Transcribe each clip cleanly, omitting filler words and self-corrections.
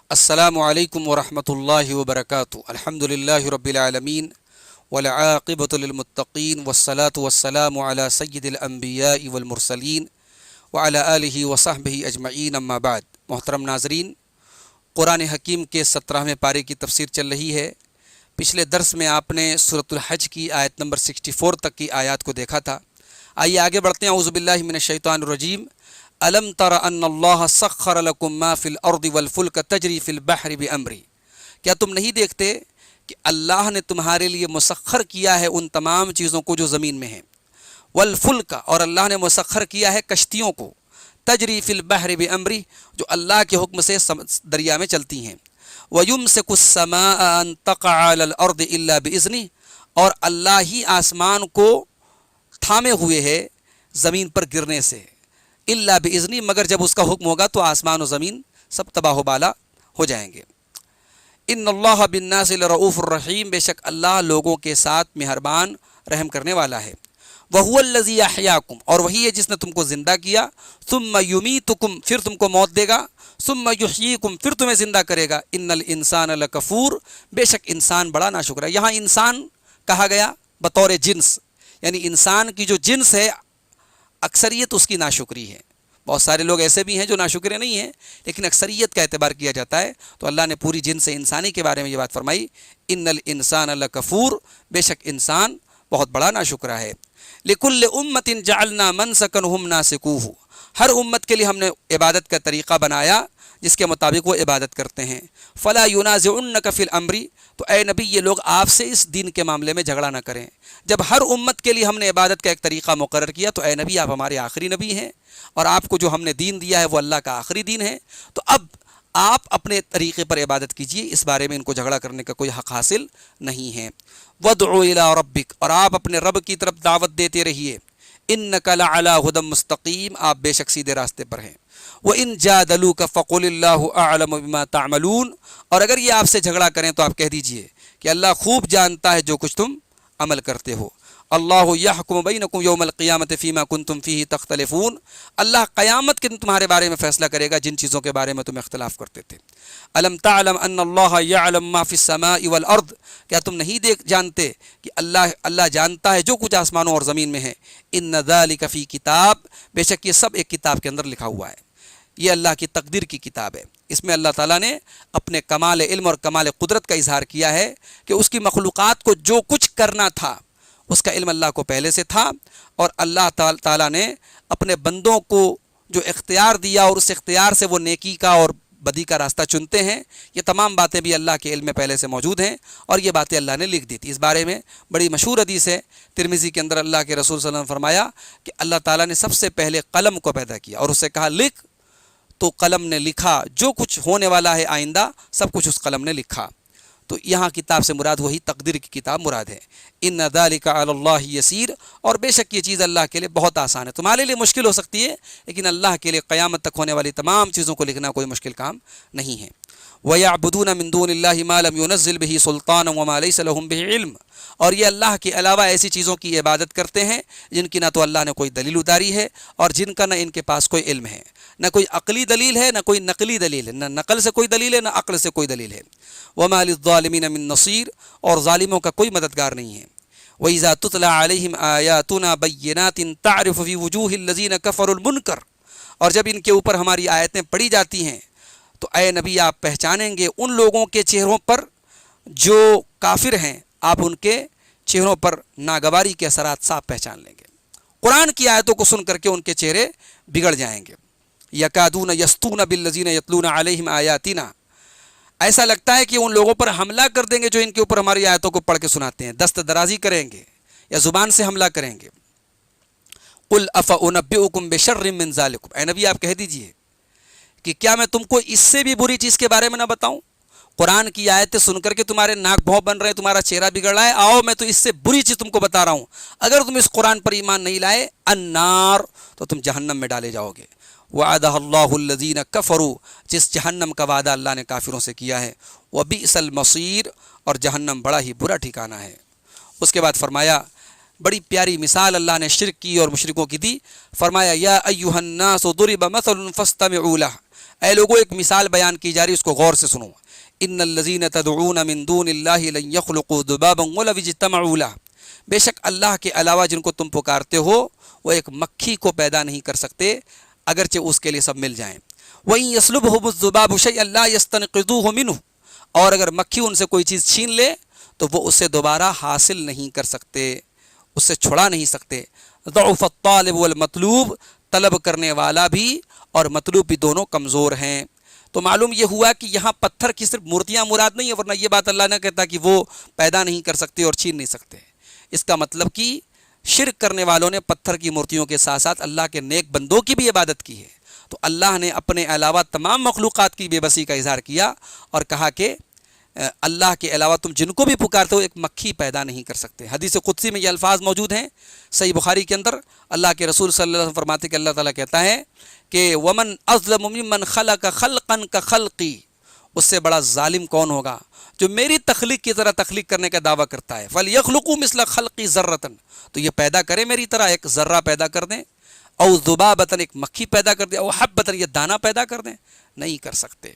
السلام علیکم ورحمۃ اللہ وبرکاتہ۔ الحمد للہ رب العالمین والعاقبۃ للمتقین والصلاة والسلام علی سید الانبیاء والمرسلین وعلی آلہ وصحبہ اجمعین، اما بعد۔ محترم ناظرین، قرآن حکیم کے 17ویں پارے کی تفسیر چل رہی ہے۔ پچھلے درس میں آپ نے سورۃ الحج کی آیت نمبر 64 تک کی آیات کو دیکھا تھا۔ آئیے آگے بڑھتے ہیں۔ اعوذ باللہ من الشیطان الرجیم۔ الم تر ان اللہ سخر لکم ما فی الارض والفلک تجری فی البحر بامرہ، کیا تم نہیں دیکھتے کہ اللہ نے تمہارے لیے مسخر کیا ہے ان تمام چیزوں کو جو زمین میں ہیں، والفلک، اور اللہ نے مسخر کیا ہے کشتیوں کو، تجری فی البحر بامرہ، جو اللہ کے حکم سے دریا میں چلتی ہیں، ویمسک السماء ان تقع علی الارض الا باذنہ، اور اللہ ہی آسمان کو تھامے ہوئے ہے زمین پر گرنے سے، الا باذنہ، مگر جب اس کا حکم ہوگا تو آسمان و زمین سب تباہ و بالا ہو جائیں گے۔ ان اللہ بالناس لرؤوف الرحیم، بے شک اللہ لوگوں کے ساتھ مہربان رحم کرنے والا ہے۔ وہو الذی احیاکم، اور وہی ہے جس نے تم کو زندہ کیا، ثم یمیتکم، پھر تم کو موت دے گا، ثم یحییکم، پھر تمہیں زندہ کرے گا۔ ان الانسان لکفور، بے شک انسان بڑا ناشکر ہے۔ یہاں انسان کہا گیا بطور جنس، یعنی انسان کی جو جنس ہے اکثریت اس کی ناشکری ہے۔ بہت سارے لوگ ایسے بھی ہیں جو ناشکرے نہیں ہیں، لیکن اکثریت کا اعتبار کیا جاتا ہے، تو اللہ نے پوری جنس انسانی کے بارے میں یہ بات فرمائی، ان الانسان لکفور، بے شک انسان بہت بڑا ناشکرا ہے۔ لکل امت جعلنا منسکا ہم ناسکوہ، ہر امت کے لیے ہم نے عبادت کا طریقہ بنایا جس کے مطابق وہ عبادت کرتے ہیں۔ فلا ینازعنک فی الامر، تو اے نبی یہ لوگ آپ سے اس دین کے معاملے میں جھگڑا نہ کریں۔ جب ہر امت کے لیے ہم نے عبادت کا ایک طریقہ مقرر کیا تو اے نبی آپ ہمارے آخری نبی ہیں، اور آپ کو جو ہم نے دین دیا ہے وہ اللہ کا آخری دین ہے، تو اب آپ اپنے طریقے پر عبادت کیجئے، اس بارے میں ان کو جھگڑا کرنے کا کوئی حق حاصل نہیں ہے۔ وادع الی ربک، اور آپ اپنے رب کی طرف دعوت دیتے رہیے۔ انک لعلی ھدی مستقیم، آپ بے شک سیدھے راستے پر ہیں۔ وَإِن جَادَلُوكَ فَقُلِ اللَّهُ أَعْلَمُ بِمَا تَعْمَلُونَ، اور اگر یہ آپ سے جھگڑا کریں تو آپ کہہ دیجئے کہ اللہ خوب جانتا ہے جو کچھ تم عمل کرتے ہو۔ اللہ یحکم بینکم یوم القیامۃ فیما کنتم فیہ تختلفون، اللہ قیامت کے دن تمہارے بارے میں فیصلہ کرے گا جن چیزوں کے بارے میں تم اختلاف کرتے تھے۔ الم تعلم ان اللہ یعلم ما فی السماء والارض، کیا تم نہیں جانتے کہ اللہ جانتا ہے جو کچھ آسمانوں اور زمین میں ہے۔ ان ذلک فی کتاب، بے شک یہ سب ایک کتاب کے اندر لکھا ہوا ہے، یہ اللہ کی تقدیر کی کتاب ہے۔ اس میں اللہ تعالیٰ نے اپنے کمال علم اور کمال قدرت کا اظہار کیا ہے کہ اس کی مخلوقات کو جو کچھ کرنا تھا اس کا علم اللہ کو پہلے سے تھا، اور اللہ تعالیٰ نے اپنے بندوں کو جو اختیار دیا اور اس اختیار سے وہ نیکی کا اور بدی کا راستہ چنتے ہیں، یہ تمام باتیں بھی اللہ کے علم میں پہلے سے موجود ہیں، اور یہ باتیں اللہ نے لکھ دی تھی۔ اس بارے میں بڑی مشہور حدیث ہے ترمذی کے اندر، اللہ کے رسول صلی اللہ علیہ وسلم نے فرمایا کہ اللہ تعالیٰ نے سب سے پہلے قلم کو پیدا کیا اور اس سے کہا لکھ، تو قلم نے لکھا، جو کچھ ہونے والا ہے آئندہ سب کچھ اس قلم نے لکھا۔ تو یہاں کتاب سے مراد وہی تقدیر کی کتاب مراد ہے۔ ان ذالک علی اللہ یسیر، اور بے شک یہ چیز اللہ کے لیے بہت آسان ہے۔ تمہارے لیے مشکل ہو سکتی ہے، لیکن اللہ کے لیے قیامت تک ہونے والی تمام چیزوں کو لکھنا کوئی مشکل کام نہیں ہے۔ وَيَعْبُدُونَ مِن دُونِ اللَّهِ مَا لَمْ يُنَزِّلْ بِهِ سُلْطَانًا وَمَا لَيْسَ لَهُم بِهِ عِلْمٌ، اور یہ اللہ کے علاوہ ایسی چیزوں کی عبادت کرتے ہیں جن کی نہ تو اللہ نے کوئی دلیل اتاری ہے اور جن کا نہ ان کے پاس کوئی علم ہے، نہ کوئی عقلی دلیل ہے نہ کوئی نقلی دلیل ہے، نہ نقل سے کوئی دلیل ہے نہ عقل سے کوئی دلیل ہے۔ وَمَا لِلظَّالِمِينَ مِن نَصِيرٍ، اور ظالموں کا کوئی مددگار نہیں ہے۔ وَإِذَا تُتْلَىٰ عَلَيْهِمْ آيَاتُنَا بَيِّنَاتٍ تَعْرِفُ فِي وُجُوهِ الَّذِينَ كَفَرُوا الْمُنكَرَ، اور جب ان کے اوپر ہماری آیتیں پڑھی جاتی ہیں تو اے نبی آپ پہچانیں گے ان لوگوں کے چہروں پر جو کافر ہیں، آپ ان کے چہروں پر ناگواری کے اثرات صاف پہچان لیں گے۔ قرآن کی آیتوں کو سن کر کے ان کے چہرے بگڑ جائیں گے۔ یکادون یسطون بالذین یتلون علیہم آیاتنا، ایسا لگتا ہے کہ ان لوگوں پر حملہ کر دیں گے جو ان کے اوپر ہماری آیتوں کو پڑھ کے سناتے ہیں، دست درازی کریں گے یا زبان سے حملہ کریں گے۔ قل افانبئکم بشر من ذالکم، اے نبی آپ کہہ دیجئے کہ کیا میں تم کو اس سے بھی بری چیز کے بارے میں نہ بتاؤں؟ قرآن کی آیتیں سن کر کے تمہارے ناک بھوں بن رہے ہیں، تمہارا چہرہ بگڑ رہا ہے، آؤ میں تو اس سے بری چیز تم کو بتا رہا ہوں، اگر تم اس قرآن پر ایمان نہیں لائے، النار، تو تم جہنم میں ڈالے جاؤ گے۔ وعدہ اللہ الذین کفروا، جس جہنم کا وعدہ اللہ نے کافروں سے کیا ہے، وبئس المصیر، اور جہنم بڑا ہی برا ٹھکانہ ہے۔ اس کے بعد فرمایا، بڑی پیاری مثال اللہ نے شرک کی اور مشرکوں کی دی، فرمایا یا ایھا الناس ضرب مثل فاستمعوا لہ، اے لوگوں ایک مثال بیان کی جا رہی ہے، اس کو غور سے سنو۔ ان الذین تدعون من دون اللہ لن یخلقوا ذبابا ولو اجتمعوا لہ، بے شک اللہ کے علاوہ جن کو تم پکارتے ہو وہ ایک مکھی کو پیدا نہیں کر سکتے اگرچہ اس کے لیے سب مل جائیں۔ وَإِن يَسْلُبْهُمُ الذُّبَابُ شَيْئًا لَا يَسْتَنقِذُوهُ مِنْهُ، اور اگر مکھی ان سے کوئی چیز چھین لے تو وہ اسے دوبارہ حاصل نہیں کر سکتے، اس سے چھڑا نہیں سکتے۔ ضعف الطالب والمطلوب، طلب کرنے والا بھی اور مطلوب بھی دونوں کمزور ہیں۔ تو معلوم یہ ہوا کہ یہاں پتھر کی صرف مورتیاں مراد نہیں ہے، ورنہ یہ بات اللہ نے کہتا کہ وہ پیدا نہیں کر سکتے اور چھین نہیں سکتے۔ اس کا مطلب کہ شرک کرنے والوں نے پتھر کی مورتیوں کے ساتھ ساتھ اللہ کے نیک بندوں کی بھی عبادت کی ہے۔ تو اللہ نے اپنے علاوہ تمام مخلوقات کی بے بسی کا اظہار کیا اور کہا کہ اللہ کے علاوہ تم جن کو بھی پکارتے ہو ایک مکھی پیدا نہیں کر سکتے۔ حدیث قدسی میں یہ الفاظ موجود ہیں صحیح بخاری کے اندر، اللہ کے رسول صلی اللہ علیہ وسلم فرماتے کہ اللہ تعالیٰ کہتا ہے کہ ومن اظلم ممن خلق خلقا کخلقی، اس سے بڑا ظالم کون ہوگا جو میری تخلیق کی طرح تخلیق کرنے کا دعویٰ کرتا ہے۔ فلیخلقوا مثل خلقی ذرۃ، تو یہ پیدا کرے میری طرح ایک ذرہ پیدا کر دیں، او ذبابۃ ایک مکھی پیدا کر دیں، او حبۃ یہ دانہ پیدا کر دیں، نہیں کر سکتے۔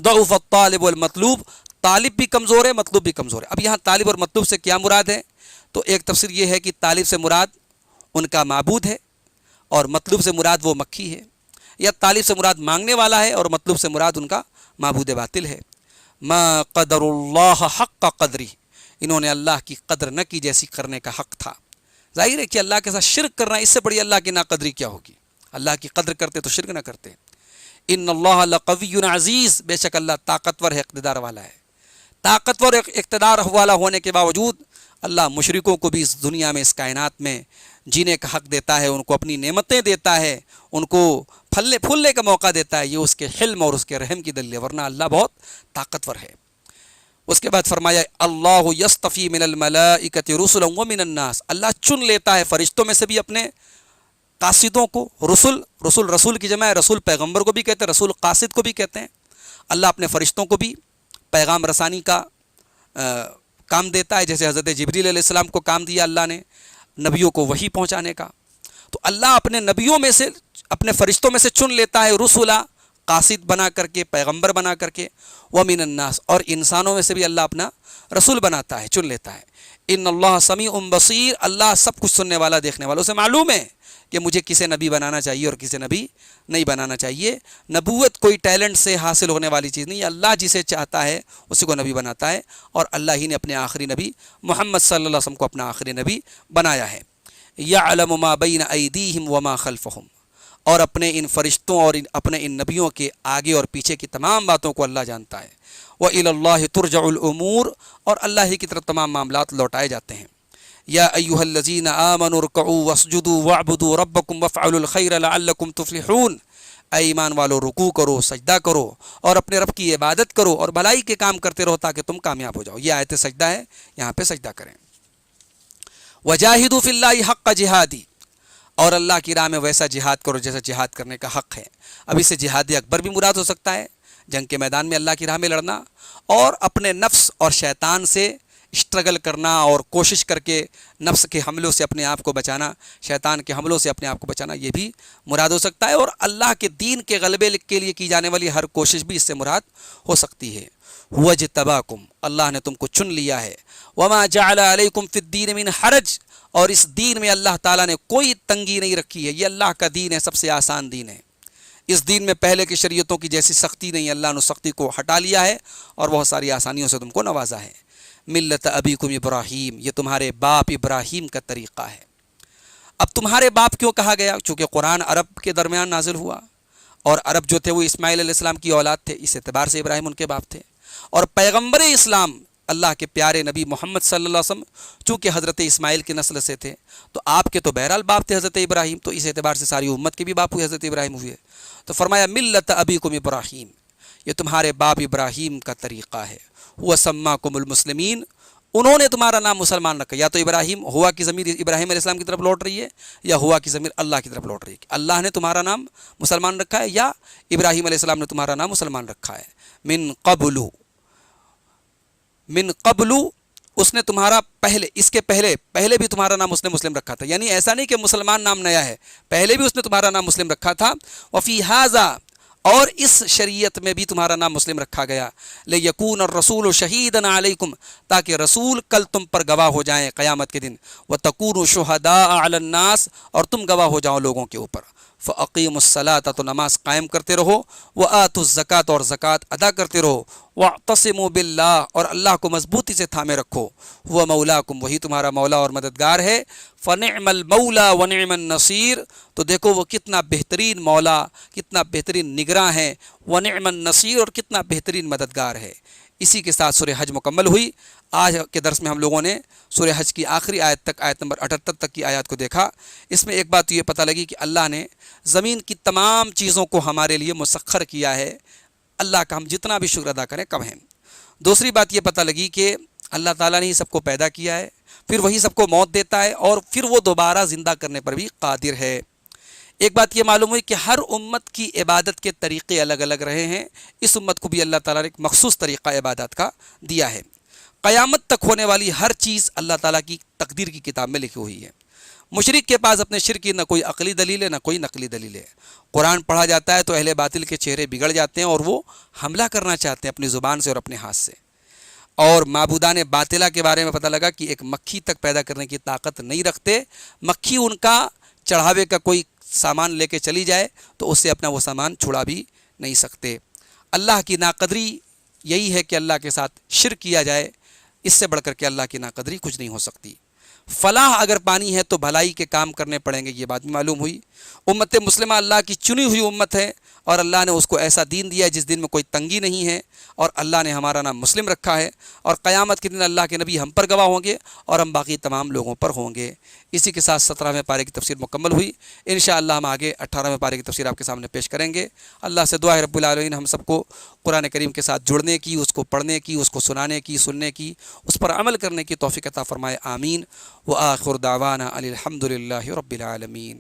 ضعف الطالب والمطلوب، طالب بھی کمزور ہے مطلوب بھی کمزور ہے۔ اب یہاں طالب اور مطلوب سے کیا مراد ہے؟ تو ایک تفسیر یہ ہے کہ طالب سے مراد ان کا معبود ہے اور مطلوب سے مراد وہ مکھی ہے، یا طالب سے مراد مانگنے والا ہے اور مطلوب سے مراد ان کا معبود باطل ہے۔ ما قدر اللہ حق قدری، انہوں نے اللہ کی قدر نہ کی جیسی کرنے کا حق تھا۔ ظاہر ہے کہ اللہ کے ساتھ شرک کرنا اس سے بڑی اللہ کی ناقدری کیا ہوگی؟ اللہ کی قدر کرتے تو شرک نہ کرتے۔ ان اللہ لقوی عزیز، بے شک اللہ طاقتور ہے، اقتدار والا ہے۔ طاقتور اقتدار والا ہونے کے باوجود اللہ مشرکوں کو بھی اس دنیا میں، اس کائنات میں جینے کا حق دیتا ہے، ان کو اپنی نعمتیں دیتا ہے، ان کو پھلنے پھولنے کا موقع دیتا ہے۔ یہ اس کے حلم اور اس کے رحم کی دلیل ہے، ورنہ اللہ بہت طاقتور ہے۔ اس کے بعد فرمایا اللہ یصطفی من الملائکۃ رسلا ومن الناس، اللہ چن لیتا ہے فرشتوں میں سے بھی اپنے قاصدوں کو۔ رسول کی جمع ہے، رسول پیغمبر کو بھی کہتے ہیں، رسول قاصد کو بھی کہتے ہیں۔ اللہ اپنے فرشتوں کو بھی پیغام رسانی کا کام دیتا ہے، جیسے حضرت جبریل علیہ السلام کو کام دیا اللہ نے نبیوں کو وحی پہنچانے کا۔ تو اللہ اپنے نبیوں میں سے، اپنے فرشتوں میں سے چن لیتا ہے رسولا، قاصد بنا کر کے، پیغمبر بنا کر کے، ومن الناس، اور انسانوں میں سے بھی اللہ اپنا رسول بناتا ہے، چن لیتا ہے۔ ان اللہ سمیع بصیر، اللہ سب کچھ سننے والا دیکھنے والا، اسے معلوم ہے کہ مجھے کسے نبی بنانا چاہیے اور کسے نبی نہیں بنانا چاہیے۔ نبوت کوئی ٹیلنٹ سے حاصل ہونے والی چیز نہیں ہے، اللہ جسے چاہتا ہے اسی کو نبی بناتا ہے، اور اللہ ہی نے اپنے آخری نبی محمد صلی اللہ علیہ وسلم کو اپنا آخری نبی بنایا ہے۔ یعلم ما بین ایدیہم وما خلفہم، اور اپنے ان فرشتوں اور اپنے ان نبیوں کے آگے اور پیچھے کی تمام باتوں کو اللہ جانتا ہے۔ وَإِلَى اللَّهِ تُرْجَعُ الْأُمُورُ، اور اللہ ہی کی طرف تمام معاملات لوٹائے جاتے ہیں۔ یا ایھا الذین آمنوا ارکعوا واسجدوا واعبدوا ربکم وافعلوا الخیر لعلکم تفلحون، اے ایمان والو رکوع کرو، سجدہ کرو اور اپنے رب کی عبادت کرو اور بھلائی کے کام کرتے رہو تاکہ تم کامیاب ہو جاؤ۔ یہ آیت سجدہ ہے، یہاں پہ سجدہ کریں۔ وجاہدوا فی اللہ حق جہادی، اور اللہ کی راہ میں ویسا جہاد کرو جیسا جہاد کرنے کا حق ہے۔ اب اس سے جہاد اکبر بھی مراد ہو سکتا ہے، جنگ کے میدان میں اللہ کی راہ میں لڑنا، اور اپنے نفس اور شیطان سے اسٹرگل کرنا اور کوشش کر کے نفس کے حملوں سے اپنے آپ کو بچانا، شیطان کے حملوں سے اپنے آپ کو بچانا، یہ بھی مراد ہو سکتا ہے۔ اور اللہ کے دین کے غلبے کے لیے کی جانے والی ہر کوشش بھی اس سے مراد ہو سکتی ہے۔ هو اجتباکم، اللہ نے تم کو چن لیا ہے۔ وما جعل علیکم فی الدین من حرج، اور اس دین میں اللہ تعالیٰ نے کوئی تنگی نہیں رکھی ہے، یہ اللہ کا دین ہے، سب سے آسان دین ہے۔ اس دین میں پہلے کی شریعتوں کی جیسی سختی نہیں، اللہ نے سختی کو ہٹا لیا ہے اور بہت ساری آسانیوں سے تم کو نوازا ہے۔ ملت ابیکم ابراہیم، یہ تمہارے باپ ابراہیم کا طریقہ ہے۔ اب تمہارے باپ کیوں کہا گیا؟ چونکہ قرآن عرب کے درمیان نازل ہوا، اور عرب جو تھے وہ اسماعیل علیہ السلام کی اولاد تھے، اس اعتبار سے ابراہیم ان کے باپ تھے۔ اور پیغمبر اسلام اللہ کے پیارے نبی محمد صلی اللہ علیہ وسلم چونکہ حضرت اسماعیل کی نسل سے تھے، تو آپ کے تو بہرحال باپ تھے حضرت ابراہیم، تو اس اعتبار سے ساری امت کے بھی باپ ہوئے، حضرت ابراہیم ہوئے۔ تو فرمایا ملت ابیکم ابراہیم، یہ تمہارے باپ ابراہیم کا طریقہ ہے۔ هو سماکم المسلمین، انہوں نے تمہارا نام مسلمان رکھا۔ یا تو ابراہیم، ہوا کی ضمیر ابراہیم علیہ السلام کی طرف لوٹ رہی ہے، یا ہوا کی ضمیر اللہ کی طرف لوٹ رہی ہے۔ اللہ نے تمہارا نام مسلمان رکھا ہے، یا ابراہیم علیہ السلام نے تمہارا نام مسلمان رکھا ہے۔ من قبل، اس نے تمہارا پہلے، اس کے پہلے بھی تمہارا نام اس نے مسلم رکھا تھا، یعنی ایسا نہیں کہ مسلمان نام نیا ہے، پہلے بھی اس نے تمہارا نام مسلم رکھا تھا۔ وفی ھذا، اور اس شریعت میں بھی تمہارا نام مسلم رکھا گیا، لیکون الرسول شہیدا علیکم، تاکہ رسول کل تم پر گواہ ہو جائیں قیامت کے دن، وتکونوا شہداء علی الناس، اور تم گواہ ہو جاؤ لوگوں کے اوپر، فاقیموا الصلاۃ، تو نماز قائم کرتے رہو، وآتوا الزکاۃ، اور زکوٰۃ ادا کرتے رہو، واعتصموا باللہ، اور اللہ کو مضبوطی سے تھامے رکھو، هو مولاکم، وہی تمہارا مولا اور مددگار ہے، فنعم المولا ونعم النصیر، تو دیکھو وہ کتنا بہترین مولا، کتنا بہترین نگراں ہے، ونعم النصیر، اور کتنا بہترین مددگار ہے۔ اسی کے ساتھ سورہ حج مکمل ہوئی۔ آج کے درس میں ہم لوگوں نے سورہ حج کی آخری آیت تک، آیت نمبر 78 تک کی آیات کو دیکھا۔ اس میں ایک بات یہ پتہ لگی کہ اللہ نے زمین کی تمام چیزوں کو ہمارے لیے مسخر کیا ہے، اللہ کا ہم جتنا بھی شکر ادا کریں کم ہے۔ دوسری بات یہ پتہ لگی کہ اللہ تعالیٰ نے ہی سب کو پیدا کیا ہے، پھر وہی سب کو موت دیتا ہے، اور پھر وہ دوبارہ زندہ کرنے پر بھی قادر ہے۔ ایک بات یہ معلوم ہوئی کہ ہر امت کی عبادت کے طریقے الگ الگ رہے ہیں، اس امت کو بھی اللہ تعالیٰ نے ایک مخصوص طریقہ عبادت کا دیا ہے۔ قیامت تک ہونے والی ہر چیز اللہ تعالیٰ کی تقدیر کی کتاب میں لکھی ہوئی ہے۔ مشرک کے پاس اپنے شرک کی نہ کوئی عقلی دلیل ہے، نہ کوئی نقلی دلیل ہے۔ قرآن پڑھا جاتا ہے تو اہل باطل کے چہرے بگڑ جاتے ہیں، اور وہ حملہ کرنا چاہتے ہیں اپنی زبان سے اور اپنے ہاتھ سے۔ اور معبودان باطلہ کے بارے میں پتہ لگا کہ ایک مکھی تک پیدا کرنے کی طاقت نہیں رکھتے، مکھی ان کا چڑھاوے کا کوئی سامان لے کے چلی جائے تو اس سے اپنا وہ سامان چھڑا بھی نہیں سکتے۔ اللہ کی ناقدری یہی ہے کہ اللہ کے ساتھ شرک کیا جائے، اس سے بڑھ کر کے اللہ کی ناقدری کچھ نہیں ہو سکتی۔ فلاح اگر پانی ہے تو بھلائی کے کام کرنے پڑیں گے، یہ بات بھی معلوم ہوئی۔ امت مسلمہ اللہ کی چنی ہوئی امت ہے، اور اللہ نے اس کو ایسا دین دیا ہے جس دن میں کوئی تنگی نہیں ہے، اور اللہ نے ہمارا نام مسلم رکھا ہے، اور قیامت کے دن اللہ کے نبی ہم پر گواہ ہوں گے اور ہم باقی تمام لوگوں پر ہوں گے۔ اسی کے ساتھ 17ویں پارے کی تفسیر مکمل ہوئی۔ انشاءاللہ ہم آگے 18ویں پارے کی تفسیر آپ کے سامنے پیش کریں گے۔ اللہ سے دعا ہے رب العالمین ہم سب کو قرآن کریم کے ساتھ جڑنے کی، اس کو پڑھنے کی، اس کو سنانے کی، سننے کی، اس پر عمل کرنے کی توفیق عطا فرمائے، آمین۔ وآخر دعوانا الحمد للہ رب العالمین۔